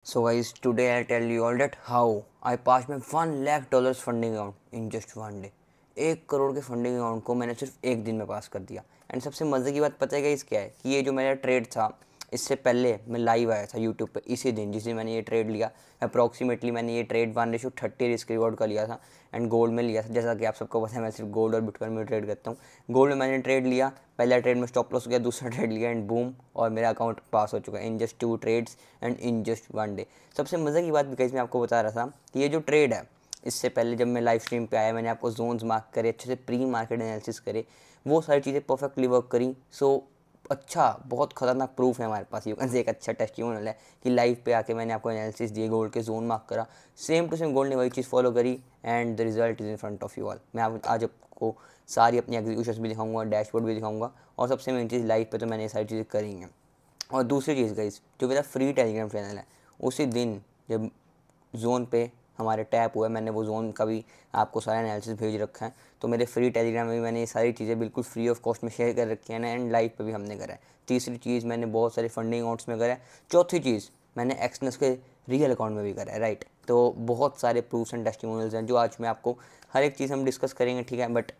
So guys, today I'll tell you all that how I passed my $1 lakh funding account in just one day. 1 crore के funding account को मैंने सिर्फ एक दिन में पास कर दिया। एंड सबसे मज़े की बात पता है गाइस क्या है कि ये जो मेरा ट्रेड था, इससे पहले मैं लाइव आया था यूट्यूब पे इसी दिन जिस दिन मैंने ये ट्रेड लिया। अप्रॉक्सीमेटली मैंने ये ट्रेड 1:30 रिस्क रिवॉर्ड का लिया था एंड गोल्ड में लिया था। जैसा कि आप सबको पता है मैं सिर्फ गोल्ड और बिटकॉइन में ट्रेड करता हूँ। गोल्ड में मैंने ट्रेड लिया, पहला ट्रेड में स्टॉप लॉस गया, दूसरा ट्रेड लिया एंड बूम, और मेरा अकाउंट पास हो चुका है in just 2 trades and in just one day. सबसे मज़े की बात भी मैं आपको बता रहा था कि ये जो ट्रेड है, इससे पहले जब मैं लाइव स्ट्रीम पे आया मैंने आपको जोन्स मार्क करे, अच्छे से प्री मार्केट एनालिसिस करे, वो सारी चीज़ें परफेक्टली वर्क करी। सो अच्छा, बहुत खतरनाक प्रूफ है हमारे पास, यू कैन से एक अच्छा टेस्टिमोनियल है कि लाइव पे आके मैंने आपको एनालिसिस दिए, गोल्ड के जोन मार्क करा, सेम टू सेम गोल्ड ने वही चीज़ फॉलो करी and the result is in front of you all. मैं आज आपको सारी अपनी एग्जीक्यूशन भी दिखाऊंगा, डैशबोर्ड भी दिखाऊंगा, और सबसे मेन चीज़ लाइव पे तो मैंने ये सारी चीज़ें करी हैं। और दूसरी चीज़ गाइस, जो मेरा फ्री टेलीग्राम चैनल है, उसी दिन जब जोन पे हमारे टैप हुआ, मैंने वो जोन का भी आपको सारा एनालिसिस भेज रखा है। तो मेरे फ्री टेलीग्राम में भी मैंने ये सारी चीज़ें बिल्कुल फ्री ऑफ कॉस्ट में शेयर कर रखी है ना, एंड लाइव पे भी हमने करा है। तीसरी चीज़, मैंने बहुत सारे फंडिंग अकाउंट्स में करा है। चौथी चीज़, मैंने एक्सनस के रियल अकाउंट में भी करा है, राइट। तो बहुत सारे प्रूफ्स एंड टेस्टिमोनियल्स हैं जो आज मैं आपको हर एक चीज़ हम डिस्कस करेंगे, ठीक है। But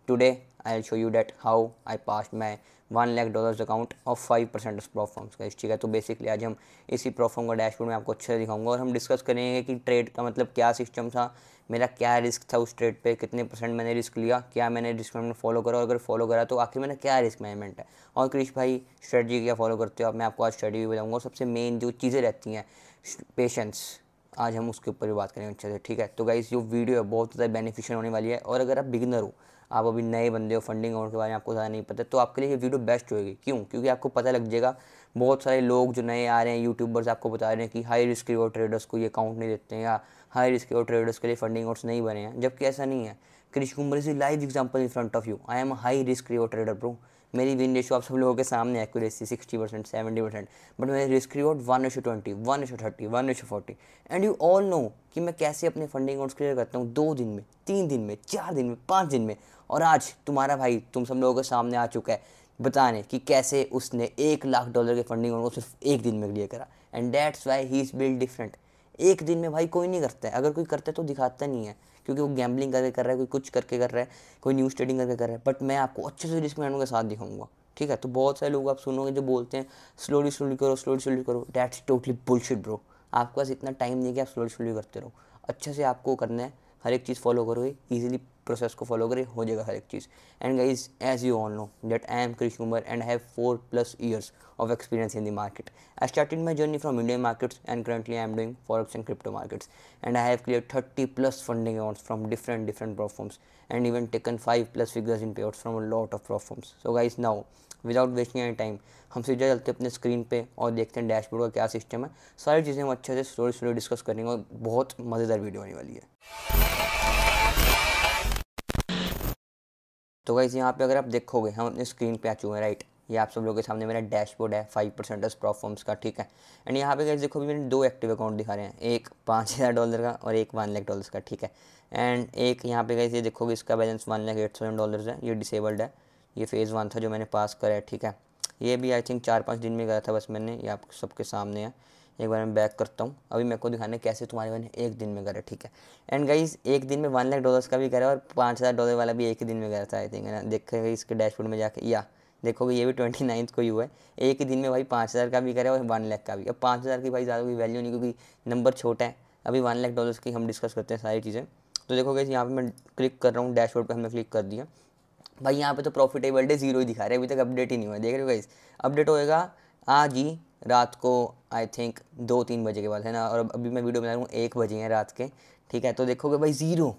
today I will show you that how I passed my $1 lakh account of 5% of prop firms का, ठीक है। तो बेसिकली आज हम इसी प्रॉफॉर्म का डैशबोर्ड में आपको अच्छे से दिखाऊंगा और हम डिस्कस करेंगे कि ट्रेड का मतलब क्या सिस्टम था, मेरा क्या रिस्क था उस ट्रेड पे, कितने परसेंट मैंने रिस्क लिया, क्या मैंने रिस्क मैनेजमेंट फॉलो करा, और अगर फॉलो करा तो आखिर मैंने क्या रिस्क मैनेजमेंट है, और क्रिश भाई स्ट्रेटजी क्या फॉलो करते हो आप, मैं आपको आज स्ट्रेटजी भी बताऊँगा। और सबसे मेन जो चीज़ें रहती हैं, पेशेंस, आज हम उसके ऊपर भी बात करेंगे अच्छे से, ठीक है। तो गाइस, जो वीडियो है बहुत ज़्यादा बेनिफिशियल होने वाली है, और अगर आप बिगिनर हो, आप अभी नए बंदे हो, फंडिंग अकाउंट के बारे में आपको ज़्यादा नहीं पता, तो आपके लिए ये वीडियो बेस्ट होगी। क्यों? क्योंकि आपको पता लग जाएगा, बहुत सारे लोग जो नए आ रहे हैं, यूट्यूबर्स आपको बता रहे हैं कि हाई रिस्क रिवॉर्ड ट्रेडर्स को ये अकाउंट नहीं देते हैं, या हाई रिस्क रिवॉर्ड ट्रेडर्स के लिए फंडिंग अकाउंट्स नहीं बने हैं, जबकि ऐसा नहीं है। Krish Kumbar is live example in front of you. I am high risk reward trader bro. मेरी विन रेशियो आप सब लोगों के सामने, एक्यूरेसी 60%, 70%, बट मेरे risk reward 1:20, 1:30, 1:40। And you all know कि मैं कैसे अपने फंडिंग अकाउंट्स क्लियर करता हूँ 2 दिन में, 3 दिन में, 4 दिन में, 5 दिन में। और आज तुम्हारा भाई तुम सब लोगों के सामने आ चुका है बताने कि कैसे उसने $1 लाख के फंडिंग अकाउंट को सिर्फ एक दिन में क्लियर करा। And that's why he is build different. एक दिन में भाई कोई नहीं करता है, अगर कोई करता है तो दिखाता नहीं है, क्योंकि वो गैम्बलिंग करके कर रहा है, कोई कुछ करके कर रहा है, कोई न्यूज़ ट्रेडिंग करके कर रहा है। बट मैं आपको अच्छे से रिस्क मैनेजमेंट के साथ दिखाऊंगा, ठीक है। तो बहुत सारे लोग आप सुनोगे जो बोलते हैं स्लोली स्लोली करो, स्लोली स्लोली करो, दैट्स टोटली बुलशिट ब्रो। आपके पास इतना टाइम नहीं है कि आप स्लोली स्लोली करते रहो, अच्छे से आपको करना है, हर एक चीज़ फॉलो करो, ईजिली प्रोसेस को फॉलो करे, हो जाएगा हर एक चीज़। And guys, as you all know that I am Krish Kumar and have 4+ years of experience in the market. I started my journey from Indian markets and currently I am doing forex and crypto markets. And I have cleared 30+ funding accounts from different platforms and even taken 5+ figures in payouts from a lot of platforms. So guys, now without wasting any time हम सीधे चलते हैं अपने screen पे और देखते हैं dashboard का क्या सिस्टम है। सारी चीज़ें हम अच्छे से स्लोली स्लोली डिस्कस करेंगे और बहुत मज़ेदार वीडियो होने वाली है। तो गाइस, यहाँ पे अगर आप देखोगे हम अपने स्क्रीन पे आ चुके हैं, राइट। ये आप सब लोगों के सामने मेरा डैशबोर्ड है 5% प्रॉफॉर्म्स का, ठीक है। एंड यहाँ पे गाइस देखो भी मैंने 2 एक्टिव अकाउंट दिखा रहे हैं, एक $5,000 का और एक $1 लाख का, ठीक है। एंड एक यहाँ पे गाइस ये देखोगे इसका बैलेंस $1,08,000 है, ये डिसेबल्ड है। ये फेज़ 1 था जो मैंने पास करा है, ठीक है। ये भी आई थिंक 4-5 दिन में गया था बस मैंने, ये आप सबके सामने है। एक बार मैं बैक करता हूँ, अभी मेरे को दिखाने कैसे तुम्हारे मैंने एक दिन में करा, ठीक है। एंड गाइस, एक दिन में $1 लाख का भी करा और $5,000 वाला भी एक ही दिन में करा था आई थिंक, है ना। देखोगे इसके डैशबोर्ड में जाके, या देखोगे ये भी 29 को ही हुआ है। एक ही दिन में भाई 5,000 का भी करा और 1 लाख का भी। अब 5,000 की भाई ज़्यादा कोई वैल्यू नहीं, क्योंकि नंबर छोटा है। अभी $1 लाख की हम डिस्कस करते हैं सारी चीज़ें। तो देखो गाइस, यहाँ पे मैं क्लिक कर रहा हूँ डैशबोर्ड पे, हमने क्लिक कर दिया भाई। यहाँ पे तो प्रॉफिटेबल डे 0 ही दिखा रहे हैं, अभी तक अपडेट ही नहीं हुआ, देख रहे हो गाइस। अपडेट होएगा आज ही रात को, आई थिंक 2-3 बजे के बाद, है ना। और अभी मैं वीडियो बना रहा हूँ 1 बजे हैं रात के, ठीक है। तो देखोगे भाई 0,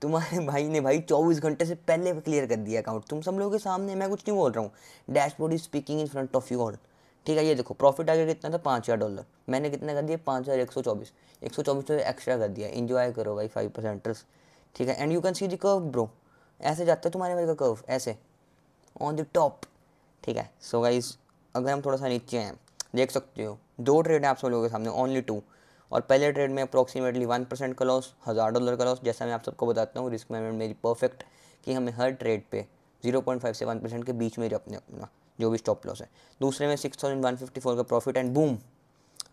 तुम्हारे भाई ने भाई 24 घंटे से पहले क्लियर कर दिया अकाउंट, तुम सब लोगों के सामने, मैं कुछ नहीं बोल रहा हूँ। Dashboard is speaking in front of you all, ठीक है। ये देखो प्रॉफिट टारगेट कितना था, $5,000, मैंने कितना कर दिया, 5,124, 124 तो एक्स्ट्रा कर दिया। इंजॉय करो भाई 5%, ठीक है। And you can see the curve bro, ऐसे जाता है तुम्हारे भाई का कर्व, ऐसे ऑन द टॉप, ठीक है। सो गाइस, अगर हम थोड़ा सा नीचे हैं, देख सकते हो 2 ट्रेड है आप सब लोगों के सामने, ओनली 2। और पहले ट्रेड में अप्रॉक्सीमेटली 1% का लॉस, $1,000 का लॉस। जैसा मैं आप सबको बताता हूँ, रिस्क मैनेजमेंट मेरी परफेक्ट, कि हमें हर ट्रेड पे 0.5 से 1% के बीच में ही रखने अपना जो भी स्टॉप लॉस है। दूसरे में 6,154 का प्रॉफिट एंड बूम,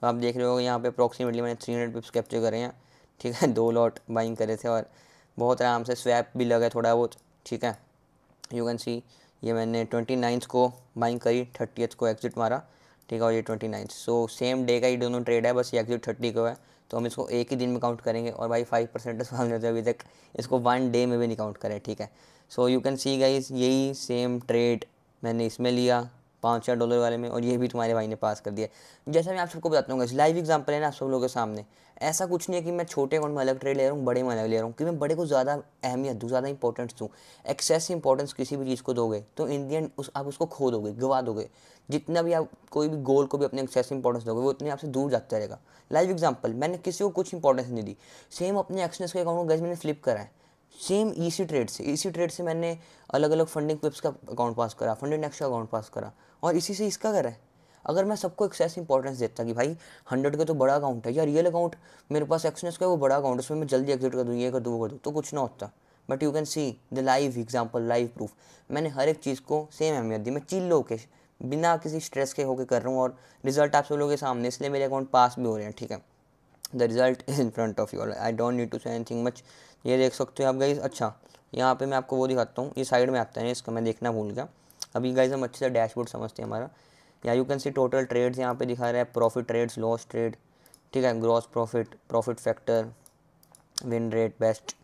आप देख रहे हो यहाँ पे अप्रॉक्सीमेटली मैंने 300 पिप्स कैप्चर करे हैं, ठीक है। 2 लॉट बाइंग करे थे और बहुत आराम से स्वैप भी लगा थोड़ा बहुत, ठीक है। यू कैन सी ये मैंने 29 को बाइंग करी, 30 को एग्जिट मारा, ठीक है। और ये 29, सो सेम डे का ही दोनों ट्रेड है, बस ये एग्जिट 30 को है, तो हम इसको एक ही दिन में काउंट करेंगे। और भाई 5% सवाल होता है अभी तक, इसको 1 डे में भी नहीं काउंट करें, ठीक है। So you can see guys यही सेम ट्रेड मैंने इसमें लिया $5-4 वाले में, और ये भी तुम्हारे भाई ने पास कर दिया। जैसा मैं आप सबको बताता हूँ, लाइव एग्जांपल है ना आप सब लोगों के सामने। ऐसा कुछ नहीं है कि मैं छोटे अकाउंट में अलग ट्रेड ले रहा हूँ, बड़े में अलग ले रहा हूँ, कि मैं बड़े को ज़्यादा अहमियत दूँ, ज़्यादा इंपॉर्टेंस दूँ। एक्सेस इंपॉर्टेंस किसी भी चीज़ को दोगे तो इन दी एंड आप उसको खो दोगे, गवा दोगे। जितना भी आप कोई भी गोल को भी अपने एक्सेस इंपॉर्टेंस दोगे, वो उतने आपसे दूर जाता रहेगा। लाइव एग्जांपल, मैंने किसी को कुछ इंपॉर्टेंस नहीं दी, सेम अपने एक्सनेस के अकाउंट को गैस मैंने फ्लिप करा है, सेम इसी ट्रेड से मैंने अलग अलग फंडिंग पिप्स का अकाउंट पास करा, फंडिंग नेक्स्ट का अकाउंट पास करा, और इसी से इसका करा है। अगर मैं सबको एक्सेस इंपॉर्टेंस देता कि भाई 100 का तो बड़ा अकाउंट है या रियल अकाउंट मेरे पास एक्सनेस का वो बड़ा अकाउंट, उसमें मैं जल्दी एग्जिट कर दूँ, ये कर दूँ, वो कर दूँ, तो कुछ ना होता। But you can see the live example, live proof, मैंने हर एक चीज़ को सेम अहमियत दी। मैं चिल होके बिना किसी स्ट्रेस के होके कर रहा हूँ, और रिजल्ट आप सब लोगों के सामने, इसलिए मेरे अकाउंट पास भी हो रहे हैं, ठीक है। The result is in front of you, I don't need to say anything much. ये देख सकते हो आप गाइज। अच्छा, यहाँ पे मैं आपको वो दिखाता हूँ, ये साइड में आता है, इसका मैं देखना भूल गया। अभी गाइज हम अच्छे से डैशबोर्ड समझते हैं हमारा। यहाँ you can see total trades यहाँ पे दिखा रहा है, प्रॉफिट ट्रेड्स, लॉस ट्रेड, ठीक है, gross profit, profit factor, win rate, best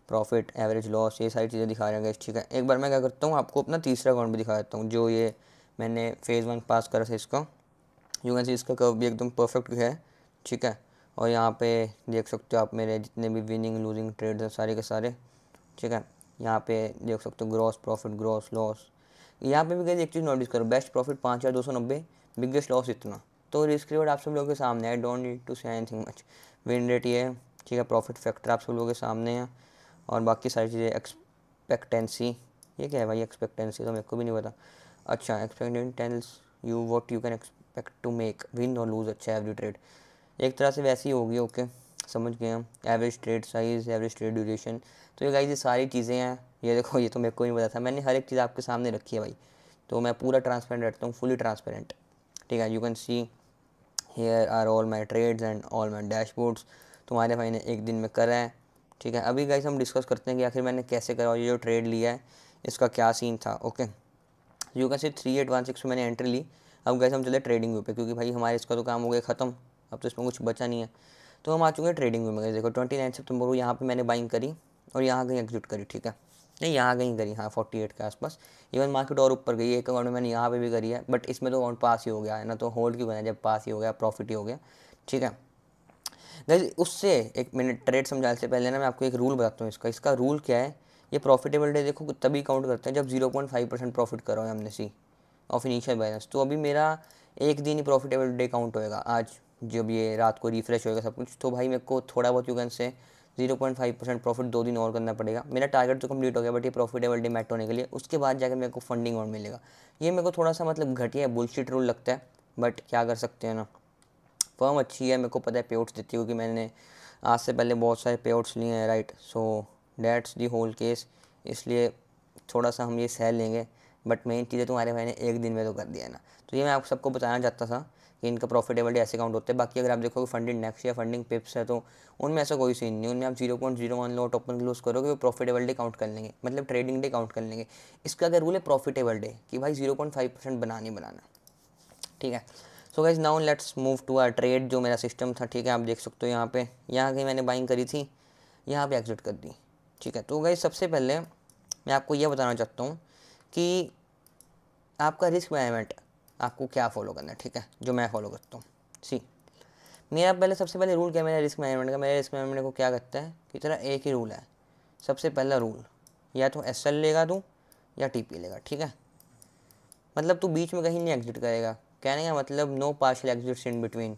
profit, average loss, ये सारी चीज़ें दिखा रहे हैं गाइस, ठीक है। एक बार मैं क्या करता हूँ, आपको अपना तीसरा अकाउंट भी दिखा देता हूँ, जो ये मैंने फेज़ 1 पास करा था इसका। यू कैन सी इसका कर्व भी एकदम परफेक्ट है, ठीक है। और यहाँ पे देख सकते हो आप मेरे जितने भी विनिंग लूजिंग ट्रेड्स हैं सारे के सारे, ठीक है। यहाँ पे देख सकते हो ग्रॉस प्रॉफिट, ग्रॉस लॉस। यहाँ पे भी गाइस एक चीज़ नोटिस करो, बेस्ट प्रॉफिट 5290, बिगेस्ट लॉस इतना। तो रिस्क रिवॉर्ड आप सब लोगों के सामने है, don't need to say anything much. Win rate ये है, ठीक है, प्रॉफिट फैक्टर आप सब लोगों के सामने है, और बाकी सारी चीज़ें। एक्सपेक्टेंसी, ये क्या है भाई, एक्सपेक्टेंसी तो मेरे को भी नहीं पता। अच्छा, expectancy tells you what you can expect to make, win और लूज। अच्छा, एवरी ट्रेड एक तरह से वैसी होगी, ओके, समझ गए हम। Average trade size, average trade duration, तो ये गाइस ये सारी चीज़ें हैं। ये देखो, ये तो मेरे को नहीं पता था, मैंने हर एक चीज़ आपके सामने रखी है भाई, तो मैं पूरा ट्रांसपेरेंट रहता हूँ, फुली ट्रांसपेरेंट, ठीक है। You can see here are all my trades and all my dashboards, तुम्हारे भाई ने एक दिन में करा है, ठीक है। अभी गाइस हम डिस्कस करते हैं कि आखिर मैंने कैसे करा, और ये जो ट्रेड लिया है इसका क्या सीन था, ओके। यू कैन सी 3816 में मैंने एंट्री ली। अब गाइस हम चले ट्रेडिंग व्यू पे, क्योंकि भाई हमारे इसका तो काम हो गया ख़त्म, अब तो इसमें कुछ बचा नहीं है, तो हम आ चुके हैं ट्रेडिंग व्यू में। गाइस देखो 29 सितंबर को यहाँ पे मैंने बाइंग करी, और यहाँ कहीं एग्जिट करी, ठीक है। नहीं, यहाँ कहीं करी, हाँ 48 के आसपास। इवन मार्केट और ऊपर गई, एक अकाउंट में मैंने यहाँ पे भी करी है, बट इसमें तो अकाउंट पास ही हो गया है ना, तो होल्ड क्यों करना जब पास ही हो गया, प्रॉफिट ही हो गया, ठीक है। गाइस उससे एक मिनट ट्रेड समझाने से पहले ना मैं आपको एक रूल बताता हूँ इसका रूल क्या है। ये प्रॉफिटेबल डे देखो तभी काउंट करते हैं जब 0.5% प्रॉफिट करो हमने सी ऑफ इनिशियल बैलेंस। तो अभी मेरा एक दिन ही प्रॉफिटेबल डे काउंट होएगा आज, जब ये रात को रिफ्रेश होएगा सब कुछ, तो भाई मेरे को थोड़ा बहुत यू कैन से 0.5% प्रॉफिट 2 दिन और करना पड़ेगा। मेरा टारगेट तो कंप्लीट हो गया, बट ये प्रॉफिटेबल डे मैट होने के लिए उसके बाद जाकर मेरे को फंडिंग और मिलेगा। ये मेरे को थोड़ा सा मतलब घटिया बुलशिट रूल लगता है, बट क्या कर सकते हैं ना। फर्म अच्छी है, मेरे को पता है पे आउट्स देती है, क्योंकि मैंने आज से पहले बहुत सारे पे आउट्स लिए हैं, right. So that's the whole case, इसलिए थोड़ा सा हम ये सह लेंगे, बट मेन चीज़ें तुम्हारे भाई ने एक दिन में तो कर दिया है ना। तो ये मैं आप सबको बताना चाहता था कि इनका प्रॉफिटेबल डे ऐसे काउंट होते हैं। बाकी अगर आप देखोगे फंडिंग नेक्स्ट या फंडिंग पिप्स है, तो उनमें ऐसा कोई सीन नहीं, उनमें आप 0.01 लॉट ओपन क्लोज करोगे, वो प्रॉफिटेबल डे काउंट कर लेंगे, मतलब ट्रेडिंग डे काउंट कर लेंगे। इसका अगर रूल है प्रॉफिटेबल डे कि भाई 0.5% बनाना ही बनाना, ठीक है। So guys now let's move to our trade, जो मेरा सिस्टम था, ठीक है। आप देख सकते हो यहाँ पे, यहाँ कहीं मैंने बाइंग करी थी, यहाँ पे एग्जिट कर दी, ठीक है। तो गाइज सबसे पहले मैं आपको यह बताना चाहता हूँ कि आपका रिस्क मैनेजमेंट आपको क्या फॉलो करना है, ठीक है, जो मैं फॉलो करता हूँ। सी मेरा पहले सबसे पहले रूल क्या है मेरा रिस्क मैनेजमेंट का, मेरे रिस्क मैनेजमेंट को क्या करता है कि तेरा एक ही रूल है। सबसे पहला रूल, या तो एस एल लेगा तू या टी पी लेगा, ठीक है। मतलब तू बीच में कहीं नहीं एग्जिट करेगा, कहने का मतलब no partial exits in between,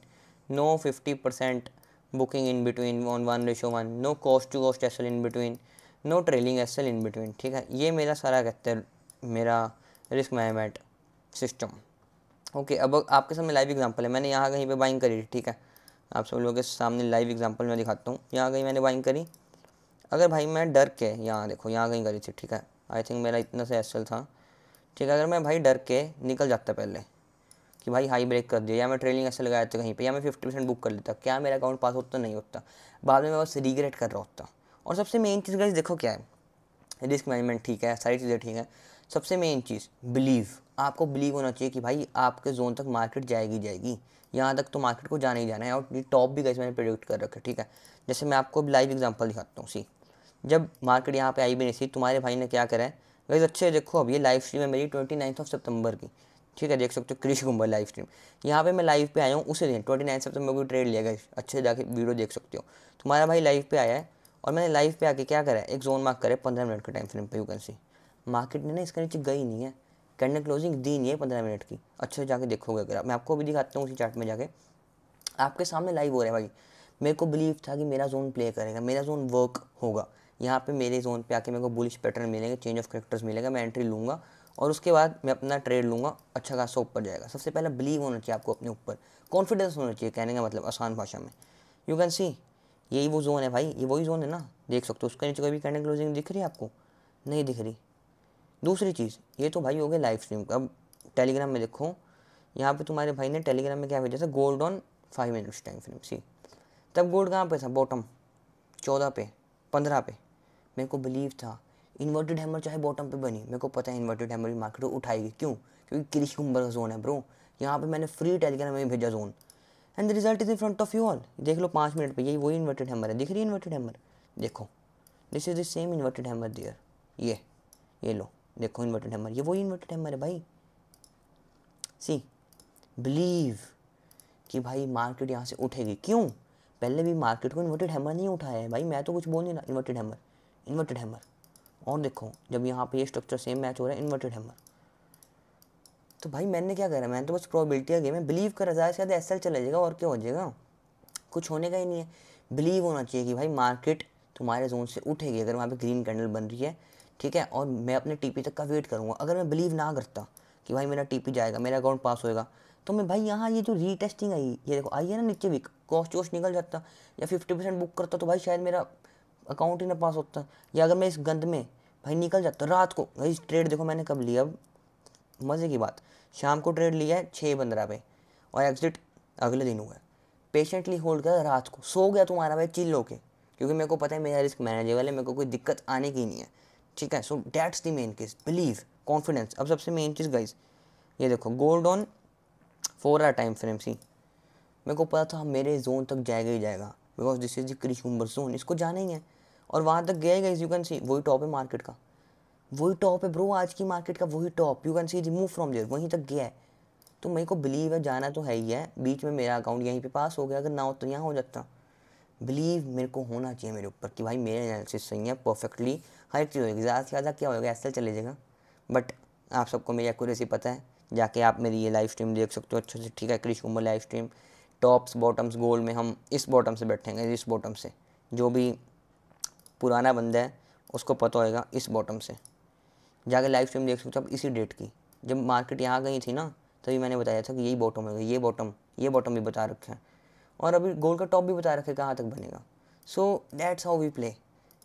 no 50% booking in between on 1:1, no cost to cost S L in between, no trailing S L in between, ठीक है। ये मेरा सारा कहते हैं मेरा रिस्क मैनेजमेंट सिस्टम, ओके। अब आपके सामने लाइव एग्जांपल है, मैंने यहाँ कहीं पे बाइंग करी, ठीक है। आप सब लोगों के सामने लाइव एग्जांपल मैं दिखाता हूँ। यहाँ कहीं मैंने बाइंग करी, अगर भाई मैं डर के, यहाँ देखो यहाँ कहीं करी थी, ठीक है। आई थिंक मेरा इतना से एस एल था, ठीक है। अगर मैं भाई डर के निकल जाता पहले, कि भाई हाई ब्रेक कर दिया, या मैं ट्रेलिंग ऐसे लगाया था कहीं पे, या मैं 50% बुक कर लेता, क्या मेरा अकाउंट पास होता? नहीं होता। बाद में मैं बस रिग्रेट कर रहा होता। और सबसे मेन चीज़ गाइस देखो क्या है, रिस्क मैनेजमेंट ठीक है, सारी चीज़ें ठीक है, सबसे मेन चीज़ बिलीव। आपको बिलीव होना चाहिए कि भाई आपके जोन तक मार्केट जाएगी जाएगी, यहाँ तक तो मार्केट को जाना ही जाना है। और ये टॉप भी गाइस मैंने प्रेडिक्ट कर रखा है, ठीक है। जैसे मैं आपको लाइव एग्जांपल दिखाता हूँ। सी, जब मार्केट यहाँ पे आई भी नहीं थी, तुम्हारे भाई ने क्या करा है गाइस, अच्छे देखो। अब ये लाइव स्ट्रीम है मेरी 29 सितंबर की, ठीक है, देख सकते हो कृषि कुंभल लाइव स्ट्रीम। यहाँ पे मैं लाइव पे आया हूँ उसी दिन 29 सितंबर को ट्रेड लिया गाइस, अच्छे से जाके वीडियो देख सकते हो। तुम्हारा भाई लाइव पे आया है और मैंने लाइव पे आके क्या करा है, एक जोन मार्क करे 15 मिनट के टाइम फ्रेम पे। यू कैन सी मार्केट ने ना इसके नीचे गई नहीं है, कैंडल क्लोजिंग दी नहीं है 15 मिनट की। अच्छे से जाके देखोगे अगर मैं आपको भी दिखाता हूँ उसी चार्ट में जाके, आपके सामने लाइव हो रहा है भाई। मेरे को बिलीव था कि मेरा जोन प्ले करेगा, मेरा जोन वर्क होगा। यहाँ पे मेरे जोन पे आके मेरे को बुलिश पैटर्न मिलेंगे, चेंज ऑफ कैरेक्टर्स मिलेगा, मैं एंट्री लूँगा और उसके बाद मैं अपना ट्रेड लूँगा, अच्छा खासा ऊपर जाएगा। सबसे पहले बिलीव होना चाहिए आपको अपने ऊपर, कॉन्फिडेंस होना चाहिए, कहने का मतलब आसान भाषा में। यू कैन सी यही वो जोन है भाई, ये वही जोन है ना, देख सकते हो। उसके नीचे कोई भी कैंडल क्लोजिंग दिख रही है आपको? नहीं दिख रही। दूसरी चीज़, ये तो भाई हो गया लाइव स्ट्रीम का। अब टेलीग्राम में देखो, यहाँ पे तुम्हारे भाई ने टेलीग्राम में क्या भेजा था, gold on 5 minutes time frame. See, तब गोल्ड कहाँ पे था, बॉटम 14 पे, 15 पे। मेरे को बिलीव था इन्वर्टेड हैमर चाहे बॉटम पे बनी, मेरे को पता है इन्वर्टेड हैमर भी मार्केट को उठाएगी। क्यों? क्योंकि कृषि कुंभल का जोन है ब्रो। यहाँ पे मैंने फ्री टेलीग्राम में भेजा zone, and the result is in front of you all. देख लो 5 मिनट पे, यही वही इन्वर्टेड हैमर है, दिख रही है इन्वर्टेड हैमर? देखो, this is the same inverted hammer there. ये लो, देखो इन्वर्टेड हैमर, ये वही इन्वर्टेड हैमर है भाई। सी, बिलीव कि भाई मार्केट यहाँ से उठेगी। क्यों? पहले भी मार्केट को इन्वर्टेड हैमर नहीं उठाया है भाई, मैं तो कुछ बोल नहीं रहा। Inverted hammer, inverted hammer. और देखो जब यहाँ पे ये स्ट्रक्चर सेम मैच हो रहा है, इन्वर्टेड हैमर। तो भाई मैंने क्या करा, मैंने तो बस प्रोबेबिलिटी का गेम है, बिलीव कर ज़्यादा से ज़्यादा एसएल चला जाएगा, और क्या हो जाएगा, कुछ होने का ही नहीं है। बिलीव होना चाहिए कि भाई मार्केट तुम्हारे जोन से उठेगी अगर वहाँ पे ग्रीन कैंडल बन रही है, ठीक है। और मैं अपने टीपी तक का वेट करूँगा। अगर मैं बिलीव ना करता कि भाई मेरा टीपी जाएगा, मेरा अकाउंट पास होएगा, तो मैं भाई यहाँ ये जो रीटेस्टिंग आई, ये देखो आई है ना नीचे वीक, कॉस्ट वॉस्ट निकल जाता, या 50% बुक करता तो भाई शायद मेरा अकाउंट ही ना पास होता। या अगर मैं इस गंद में भाई निकल जाता रात को, भाई ट्रेड देखो मैंने कब लिया, अब मज़े की बात, शाम को ट्रेड लिया है 6:15 पे और एग्जिट अगले दिन हुआ है। पेशेंटली होल्ड कर, रात को सो गया तुम्हारा भाई चिल होके, क्योंकि मेरे को पता है मेरा रिस्क मैनेजेबल है, मेरे को कोई दिक्कत आने की नहीं है, ठीक है। So that's the main case, believe, confidence. अब सबसे मेन चीज़ गाइज, ये देखो gold on 4 hour time frame. See, मेरे को पता था मेरे जोन तक जाएगा ही जाएगा, बिकॉज दिस इज द कृषि कुंभल जोन, इसको जाना ही है। और वहाँ तक गया गाइज, यू कैन सी वही टॉप है मार्केट का, वही टॉप है ब्रो आज की मार्केट का, वही top. You can see remove from there, वहीं तक गया है। तो मेरे को बिलीव है जाना तो है ही है। बीच में मेरा अकाउंट यहीं पे पास हो गया, अगर ना हो तो यहाँ हो जाता। बिलीव मेरे को होना चाहिए मेरे ऊपर कि भाई मेरे एनालिसिस सही है परफेक्टली, हर एक चीज़ होगी। ज़्यादा से ज़्यादा क्या होगा, ऐसा चले जाएगा। बट आप सबको मेरी एक्यूरेसी पता है, जाके आप मेरी ये लाइव स्ट्रीम देख सकते हो अच्छे से, ठीक है। कृषि कुंभल live stream, tops bottoms gold में हम इस बॉटम से बैठेंगे, इस बॉटम से। जो भी पुराना बंदा है उसको पता होएगा, इस बॉटम से जाके लाइव स्ट्रीम देख सकते हो आप इसी डेट की। जब मार्केट यहाँ गई थी ना, तभी मैंने बताया था कि यही बॉटम है, ये बॉटम भी बता रखा है, और अभी गोल्ड का टॉप भी बता रखे कहाँ तक बनेगा। So that's how we play,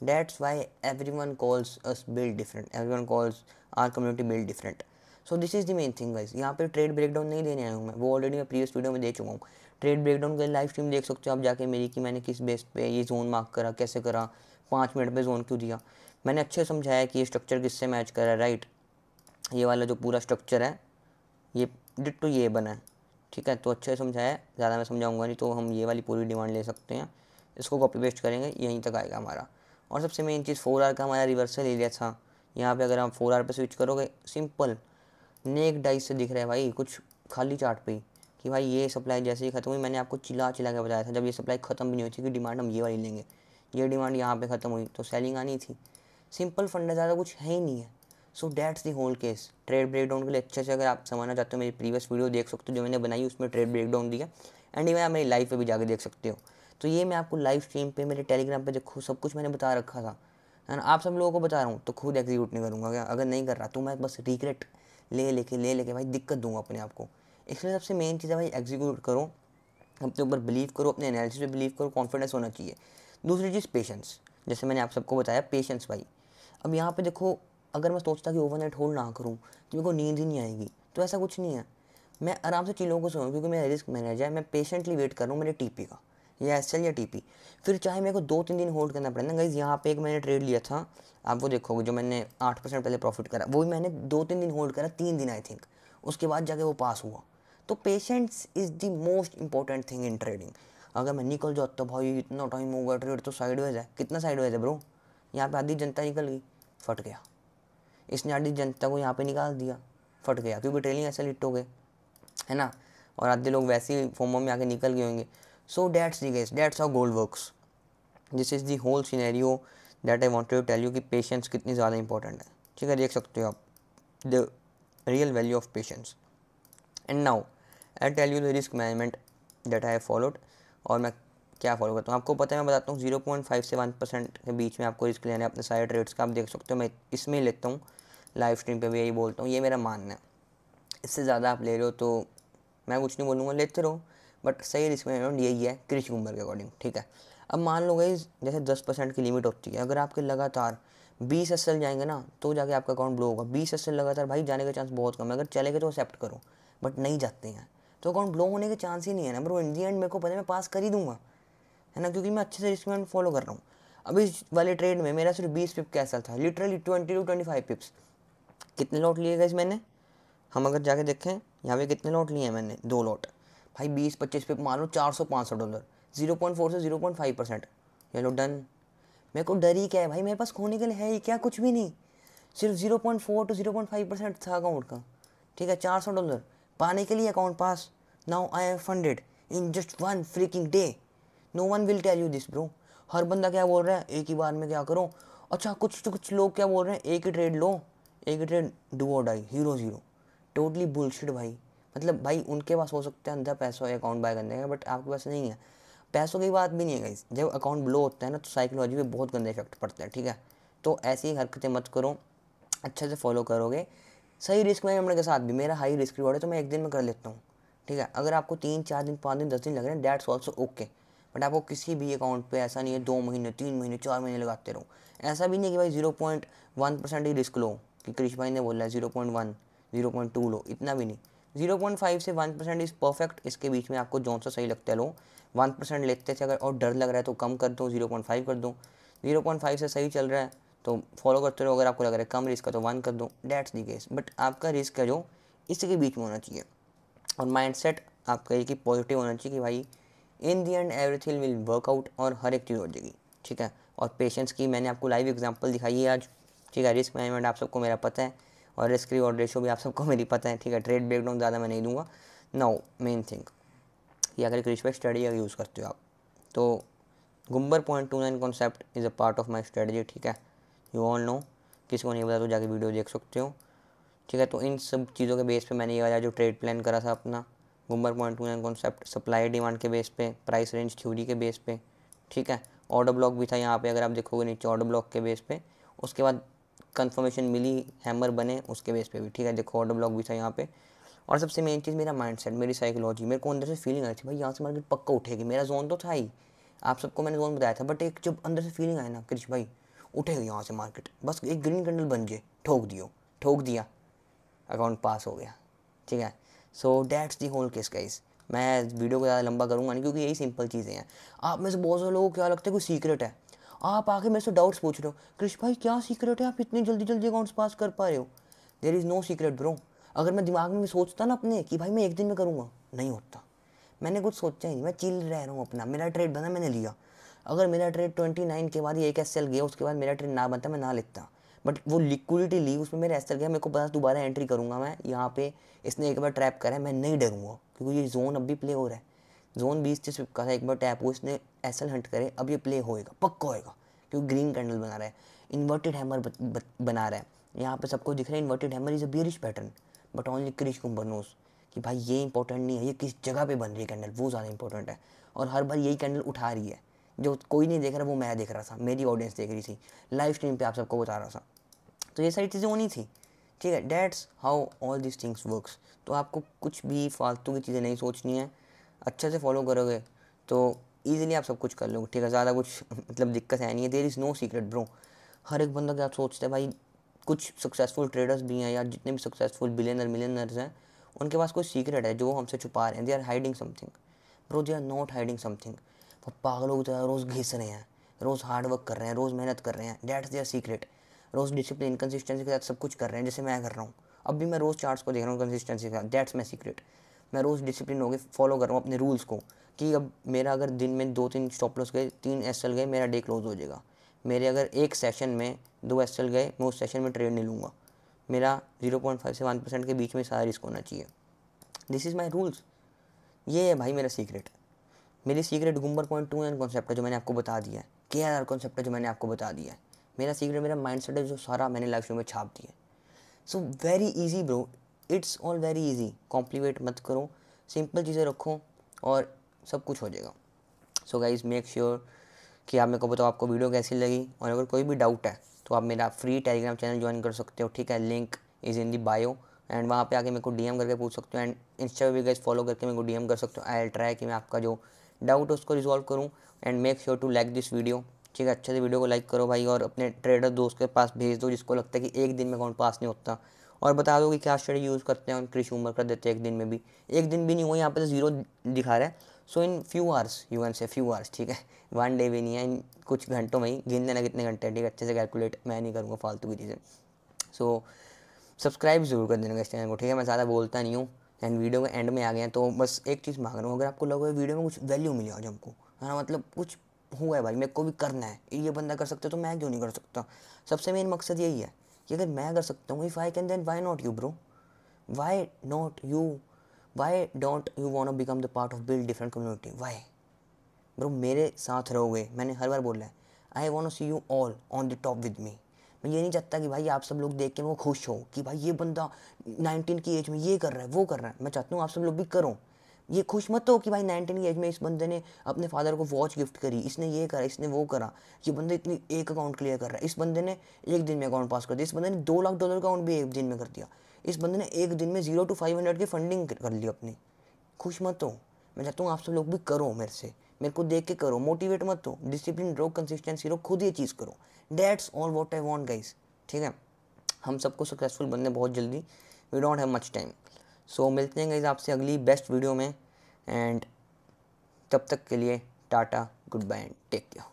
that's why everyone calls us build different, everyone calls our community build different. So this is the main thing guys. यहाँ पे ट्रेड ब्रेकडाउन नहीं देने आया हूँ मैं, वो ऑलरेडी मैं प्रीवियस वीडियो में दे चुका हूँ। ट्रेड ब्रेकडाउन का लाइव स्ट्रीम देख सकते हो आप जाके मेरी, कि मैंने किस बेस पे ये जोन मार्क करा, कैसे करा, 5 मिनट पे जोन क्यों दिया। मैंने अच्छे समझाया कि ये स्ट्रक्चर किससे मैच कर रहा है, राइट। ये वाला जो पूरा स्ट्रक्चर है ये डिट्टो ये बना है, ठीक है। तो अच्छे समझाया, ज़्यादा मैं समझाऊंगा नहीं, तो हम ये वाली पूरी डिमांड ले सकते हैं, इसको कॉपी पेस्ट करेंगे यहीं तक आएगा हमारा। और सबसे मेन चीज़ 4 आवर का हमारा रिवर्सल एरिया था। यहाँ पे अगर आप 4 आवर पे स्विच करोगे, सिंपल नेक डाइस से दिख रहा है भाई, कुछ खाली चार्ट पे ही, कि भाई ये सप्लाई जैसे ही खत्म हुई, मैंने आपको चिल्ला चिल्ला के बताया था जब ये सप्लाई खत्म भी नहीं हुई थी कि डिमांड हम ये वाली लेंगे, ये डिमांड यहाँ पे ख़त्म हुई तो सेलिंग आनी थी। सिंपल फंडा, ज़्यादा कुछ है ही नहीं है। So that's the whole case. Trade breakdown के लिए अच्छे से अगर आप समझना चाहते हो, मेरी प्रीवियस वीडियो देख सकते हो जो मैंने बनाई, उसमें ट्रेड ब्रेकडाउन दिया, एंड इवन आप मेरी लाइव पे भी जाके देख सकते हो। तो ये मैं आपको लाइव स्ट्रीम पे, मेरे टेलीग्राम पे देखो, सब कुछ मैंने बता रखा था, है ना। आप सब लोगों को बता रहा हूँ तो खुद एग्जीक्यूट नहीं करूँगा क्या? अगर नहीं कर रहा तो मैं बस रिग्रेट ले लेके भाई दिक्कत दूंगा अपने आप को। इसलिए सबसे मेन चीज़ है भाई, एग्जीक्यूट करो, अपने ऊपर बिलीव करो, अपने एनालिसिस पे बिलीव करो, कॉन्फिडेंस होना चाहिए। दूसरी चीज़ पेशेंस, जैसे मैंने आप सबको बताया पेशेंस भाई। अब यहाँ पे देखो, अगर मैं सोचता कि ओवरनाइट होल्ड ना करूँ तो मेरे को नींद ही नहीं आएगी, तो ऐसा कुछ नहीं है मैं आराम से चीज़ों को सुनूँ, क्योंकि मेरा रिस्क मैनेजर है, मैं पेशेंटली वेट कर रहा हूँ मेरे टीपी का, या एसएल या टीपी। फिर चाहे मेरे को 2-3 दिन होल्ड करना पड़े ना गाइस। यहाँ पे एक मैंने ट्रेड लिया था, आप वो देखोगे, जो मैंने 8% पहले प्रॉफिट करा, वो भी मैंने 2-3 दिन होल्ड करा, 3 दिन आई थिंक, उसके बाद जाके वो पास हुआ। तो patience is the most important thing in trading. अगर मैं निकल जाता भाई इतना टाइम होगा, ट्रेड तो साइडवेज है, कितना साइडवेज है ब्रो, यहाँ पे आधी जनता निकल गई, फट गया। इसने आधी जनता को यहाँ पे निकाल दिया, फट गया, क्योंकि ट्रेलिंग ऐसे लिट हो गए, है ना। और आधे लोग वैसे ही फोमो में आके निकल गए होंगे। So that's the case, that's how gold works. This is the whole scenario that I wanted to tell you कि पेशेंस कितनी ज़्यादा इंपॉर्टेंट है। ठीक है, देख सकते हो आप the real value of patience. And now I tell you the risk management that I have followed. और मैं क्या फॉलो करता हूँ आपको पता है, मैं बताता हूँ 0.5 से 1% के बीच में आपको रिस्क लेना है अपने सारे ट्रेड्स का। आप देख सकते हो मैं इसमें ही लेता हूँ, लाइव स्ट्रीम पे भी यही बोलता हूँ, ये मेरा मानना है। इससे ज़्यादा आप ले रहे हो तो मैं कुछ नहीं बोलूँगा, लेते रहो, बट सही रिस्क मैनेजमेंट यही है क्रिश गुम्बर के अकॉर्डिंग। ठीक है, अब मान लो गई जैसे 10% की लिमिट होती है, अगर आपके लगातार 20 एसएल जाएंगे ना, तो जाके आपका अकाउंट ब्लो होगा। 20 एसएल लगातार भाई जाने का चांस बहुत कम है, अगर चले गए तो एक्सेप्ट करो, बट नहीं जाते हैं तो अकाउंट ब्लो होने के चांस ही नहीं है ना ब्रो। इन दी एंड मेरे को पता है मैं पास कर ही दूंगा, है ना, क्योंकि मैं अच्छे से रिस्क मैनेजमेंट फॉलो कर रहा हूँ। अब इस वाले ट्रेड में मेरा सिर्फ 20 पिप का एसएल था, लिटरली 20 to 25 पिप्स। कितने लॉट लिए गए मैंने, हम अगर जाके देखें यहाँ पे कितने लॉट लिए हैं मैंने, 2 लॉट भाई, 20-25 पे मान लो $400-500, 0.4 से 0.5%। ये लो डन। मेरे को डर ही क्या है भाई, मेरे पास खोने के लिए है ही क्या, कुछ भी नहीं, सिर्फ 0.4 to 0.5% था अकाउंट का। ठीक है, $400 पाने के लिए account pass. Now I am funded in just 1 freaking day. No one will tell you this bro. हर बंदा क्या बोल रहा है, एक ही बार में क्या करो। अच्छा, कुछ लोग क्या बोल रहे हैं, एक ही ट्रेड लो, एक ही ट्रेड, डू और die, hero zero. Totally bullshit भाई। मतलब भाई उनके पास हो सकता है अंधा पैसा है अकाउंट बाय करने का, बट आपके पास नहीं है। पैसों की बात भी नहीं है गाइस, जब अकाउंट ब्लो होता है ना तो साइकोलॉजी पे बहुत गंदा इफेक्ट पड़ता है। ठीक है, तो ऐसी ही हरकतें मत करो, अच्छे से फॉलो करोगे सही रिस्क मैनेजमेंट के साथ भी। मेरा हाई रिस्क रिवॉर्ड है तो मैं एक दिन में कर लेता हूँ। ठीक है, अगर आपको 3-4 दिन 5 दिन 10 दिन लग रहे हैं, दैट्स ऑल्सो ओके, बट आपको किसी भी अकाउंट पे ऐसा नहीं है 2 महीने 3 महीने 4 महीने लगाते रहो। ऐसा भी नहीं कि भाई 0.1% ही रिस्क लो, कि कृष भाई ने बोला है 0.1 0.2 लो, इतना भी नहीं। 0.5 से 1% इज़ परफेक्ट, इसके बीच में आपको जौन सा सही लगता है लो। 1% लेते थे अगर और डर लग रहा है तो कम कर दो, 0.5 कर दो। 0.5 से सही चल रहा है तो फॉलो करते रहो, अगर आपको लग रहा है कम रिस्क है तो 1 कर दो, डेट्स दी केस। बट आपका रिस्क है जो इसके बीच में होना चाहिए, और माइंडसेट आपका एक ही पॉजिटिव होना चाहिए कि भाई in the and everything will work out, और हर एक चीज़ हो जाएगी। ठीक है, और पेशेंस की मैंने आपको लाइव एग्जांपल दिखाई है आज। ठीक है, रिस्क मैनेजमेंट आप सबको मेरा पता है, और रिस्क रिवॉर्ड रेशो भी आप सबको मेरी पता है। ठीक है, ट्रेड ब्रेकडाउन ज़्यादा मैं नहीं दूंगा। नाउ मेन थिंग कि अगर क्रिश भाई स्ट्रेटजी अगर यूज़ करते हो आप, तो Gumber 0.29 concept is a part of my strategy. ठीक है, यू ऑल नो, किसी को नहीं पता तो जाके वीडियो देख सकते हो। ठीक है, तो इन सब चीज़ों के बेस पे मैंने ये वाला जो ट्रेड प्लान करा था अपना, गुम्बर 0.29 कॉन्सेप्ट, सप्लाई डिमांड के बेस पे, प्राइस रेंज थ्योरी के बेस पे। ठीक है, ऑर्डर ब्लॉक भी था यहाँ पे, अगर आप देखोगे नीचे ऑर्डर ब्लॉक के बेस पे, उसके बाद कंफर्मेशन मिली, हैमर बने, उसके बेस पे भी। ठीक है, देखो ऑर्डर ब्लॉक भी था यहाँ पे। और सबसे मेन चीज़ मेरा माइंडसेट, मेरी साइकोलॉजी, मेरे को अंदर से फीलिंग आई थी भाई यहाँ से मार्केट पक्का उठेगी। मेरा जोन तो था ही, आप सबको मैंने जोन बताया था, बट एक जब अंदर से फीलिंग आई ना कृष भाई उठेगी यहाँ से मार्केट, बस एक ग्रीन कैंडल बन जाए, ठोक दिया, अकाउंट पास हो गया। ठीक है, so that's the whole case guys. मैं वीडियो को ज़्यादा लंबा करूँगा नहीं, क्योंकि यही सिंपल चीज़ें हैं। आप में से बहुत सारे लोगों को क्या लगता है कोई सीक्रेट है, आप आके मेरे से डाउट्स पूछ रहे हो, कृष भाई क्या सीक्रेट है, आप इतनी जल्दी जल्दी अकाउंट्स पास कर पा रहे हो। There is no secret bro. अगर मैं दिमाग में सोचता ना अपने कि भाई मैं एक दिन में करूँगा, नहीं होता। मैंने कुछ सोचा ही नहीं, मैं चिल रह रहा हूँ अपना, मेरा ट्रेड बना मैंने लिया। अगर मेरा ट्रेड 29 के बाद ये एक एस गया, उसके बाद मेरा ट्रेड ना बनता मैं ना लेता, बट वो लिक्विडिटी ली, उसमें मेरा एस गया, मेरे को पता दोबारा एंट्री करूँगा मैं यहाँ पे। इसने एक बार ट्रैप करा है, मैं नहीं डरूंगा, क्योंकि ये जोन अब भी प्ले हो रहा है। जोन 20 से का था, एक बार टैप हो, इसने एस हंट करे, अब ये प्ले होएगा, पक्का होएगा, क्योंकि ग्रीन कैंडल बना रहा है, इन्वर्टेड हैमर बना रहा है। यहाँ पे सबको दिख रहा है inverted hammer is a bearish pattern, but only Krish Kumbar knows कि भाई ये इंपॉर्टेंट नहीं है, ये किस जगह पे बन रही है कैंडल, वो ज़्यादा इंपॉर्टेंट है। और हर बार यही कैंडल उठा रही है, जो कोई नहीं देख रहा वो मैं देख रहा था, मेरी ऑडियंस देख रही थी, लाइव स्ट्रीम पे आप सबको बता रहा था। तो ये सारी चीज़ें होनी थी। ठीक है, dates how all this things works. तो आपको कुछ भी फालतू की चीज़ें नहीं सोचनी है, अच्छे से फॉलो करोगे तो ईजिली आप सब कुछ कर लोगे। ठीक है, ज़्यादा कुछ मतलब दिक्कत है नहीं है, there is no secret bro. हर एक बंदा क्या सोचता है भाई, कुछ सक्सेसफुल ट्रेडर्स भी हैं यार, जितने भी सक्सेसफुल बिलियनर मिलियनर्स हैं, उनके पास कोई सीक्रेट है जो वो हमसे छुपा रहे हैं। They are hiding something bro, they are not hiding something. वो पागलों की तरह रोज़ घिस रहे हैं, रोज़ हार्ड वर्क कर रहे हैं, रोज़ मेहनत कर रहे हैं, दैट्स देयर सीक्रेट। रोज़ डिसिप्लिन कंसिस्टेंसी के साथ सब कुछ कर रहे हैं जैसे मैं कर रहा हूँ। अब भी मैं रोज़ चार्ट्स को देख रहा हूँ कंसिस्टेंसी के साथ, दैट्स माई सीक्रेट। मैं रोज़ डिसिप्लिन हो गए फॉलो कर रहा हूँ अपने रूल्स को, कि अब मेरा अगर दिन में 2-3 स्टॉप लॉस गए, 3 एसएल गए, मेरा डे क्लोज हो जाएगा। मेरे अगर एक सेशन में 2 एसएल गए, मैं उस सेशन में ट्रेड नहीं लूँगा। मेरा 0.5 से 1% के बीच में सारा रिस्क होना चाहिए। This is my rules. ये है भाई मेरा सीक्रेट। मेरी सीक्रेट गुम्बर पॉइंट 2 कॉन्सेप्ट है जो मैंने आपको बता दिया है, KRR कॉन्सेप्ट है जो मैंने आपको बता दिया है। मेरा सीक्रेट मेरा माइंडसेट है जो सारा मैंने लाइफ में छाप दिया है। So very easy bro, it's all very easy. Complicate मत करो, सिंपल चीज़ें रखो और सब कुछ हो जाएगा। सो गाइज मेक श्योर कि आप मेरे को बताओ आपको वीडियो कैसी लगी, और अगर कोई भी डाउट है तो आप मेरा फ्री टेलीग्राम चैनल ज्वाइन कर सकते हो, ठीक है। Link is in the bio, and वहाँ पे आके मेरे को DM करके पूछ सकते हो, एंड इंस्टा पे भी गाइज फॉलो करके मेरे को DM कर सकते हो। आई विल ट्राई कि मैं आपका जो डाउट है उसको रिजॉल्व करूँ। And make sure to like this video, ठीक है। अच्छे से वीडियो को लाइक करो भाई, और अपने ट्रेडर दोस्त के पास भेज दो जिसको लगता है कि एक दिन में अकाउंट पास नहीं होता, और बता दो कि क्या स्ट्रेटजी यूज़ करते हैं, और क्रिश उमर कर देते हैं एक दिन में भी। एक दिन भी नहीं हुआ, यहाँ पे तो 0 दिखा रहा है। So in few hours, you can say few hours, ठीक है। 1 डे भी नहीं है, इन कुछ घंटों में ही गिन लेना कितने घंटे हैं, ठीक है। अच्छे से कैलकुलेट मैं नहीं करूँगा फालतू की चीज़ें। सो सब्सक्राइब जरूर कर देना इस चैनल को, ठीक है। मैं ज़्यादा बोलता नहीं हूँ, एंड वीडियो के एंड में आ गए हैं तो बस एक चीज़ मांग रहा हूँ, अगर आपको लगा वीडियो में कुछ वैल्यू मिली आज हमको, है ना, मतलब कुछ हुआ है भाई, मेरे को भी करना है, ये बंदा कर सकता है तो मैं क्यों नहीं कर सकता। सबसे मेन मकसद यही है कि अगर मैं कर सकता हूँ, if I can then why not you bro, why not you, why don't you want to become the part of build different community, why bro मेरे साथ रहोगे। मैंने हर बार बोला है, I want to see you all on the top with me. मैं ये नहीं चाहता कि भाई आप सब लोग देख के वो खुश हो कि भाई ये बंदा 19 की एज में ये कर रहा है वो कर रहा है। मैं चाहता हूँ आप सब लोग भी करो। ये खुश मत हो कि भाई 19 की एज में इस बंदे ने अपने फादर को वॉच गिफ्ट करी, इसने ये करा, इसने वो करा, ये बंदा इतनी एक अकाउंट क्लियर कर रहा है, इस बंदे ने एक दिन में अकाउंट पास कर दिया, इस बंदे ने $2 लाख का अकाउंट भी एक दिन में कर दिया, इस बंदे ने एक दिन में 0 to 500 की फंडिंग कर ली अपनी। खुश मत हो। मैं चाहता हूँ आप सब लोग भी करो मेरे से, मेरे को देख के करो, मोटिवेट मत हो, डिसिप्लिन रहो, कंसिस्टेंसी रहो, खुद ये चीज़ करो। That's all what I want guys, ठीक है। हम सबको सक्सेसफुल बनने बहुत जल्दी, we don't have much time. So मिलते हैं गाइस आपसे अगली बेस्ट वीडियो में, एंड तब तक के लिए टाटा, goodbye and take care.